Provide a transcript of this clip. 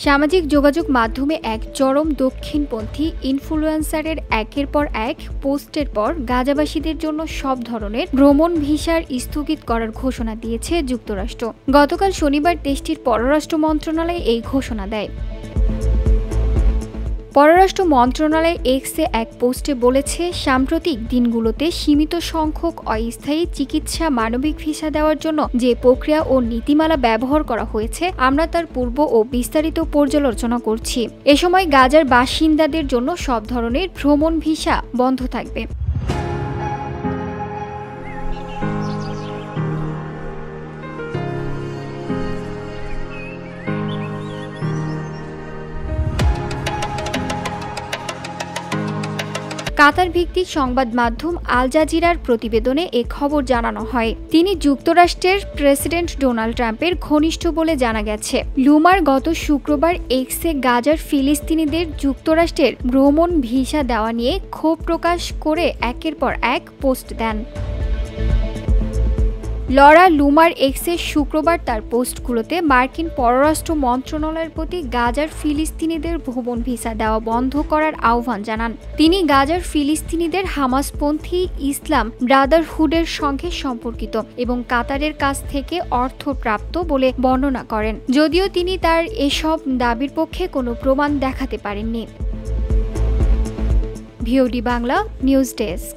সামাজিক যোগাযোগ মাধ্যমে এক চরম দক্ষিণপন্থী ইনফ্লুয়েন্সারের একের পর এক পোস্টের পর গাজাবাসীদের জন্য সব ধরনের ভ্রমণ ভিসার স্থগিত করার ঘোষণা দিয়েছে যুক্তরাষ্ট্র। গতকাল শনিবার দেশটির পররাষ্ট্র মন্ত্রণালয় এই ঘোষণা দেয়। পররাষ্ট্র মন্ত্রণালয় এক্সে এক পোস্টে বলেছে, সাম্প্রতিক দিনগুলোতে সীমিত সংখ্যক অস্থায়ী চিকিৎসা মানবিক ভিসা দেওয়ার জন্য যে প্রক্রিয়া ও নীতিমালা ব্যবহার করা হয়েছে আমরা তার পূর্ব ও বিস্তারিত পর্যালোচনা করছি। এ সময় গাজার বাসিন্দাদের জন্য সব ধরনের ভ্রমণ ভিসা বন্ধ থাকবে। কাতার ভিত্তিক সংবাদ মাধ্যম আল জাজিরার প্রতিবেদনে এ খবর জানানো হয়। তিনি যুক্তরাষ্ট্রের প্রেসিডেন্ট ডোনাল্ড ট্রাম্পের ঘনিষ্ঠ বলে জানা গেছে। লুমার গত শুক্রবার এক্সে গাজার ফিলিস্তিনিদের যুক্তরাষ্ট্রের ভ্রমণ ভিসা দেওয়া নিয়ে ক্ষোভ প্রকাশ করে একের পর এক পোস্ট দেন। লরা লুমার এক্সে শুক্রবার তার পোস্টগুলোতে মার্কিন পররাষ্ট্র মন্ত্রণালয়ের প্রতি গাজার ফিলিস্তিনিদের ভ্রমণ ভিসা দেওয়া বন্ধ করার আহ্বান জানান। তিনি গাজার ফিলিস্তিনিদের হামাসপন্থী ইসলাম ব্রাদারহুডের সঙ্গে সম্পর্কিত এবং কাতারের কাছ থেকে অর্থপ্রাপ্ত বলে বর্ণনা করেন, যদিও তিনি তার এসব দাবির পক্ষে কোনো প্রমাণ দেখাতে পারেননি। VOD Bangla news desk.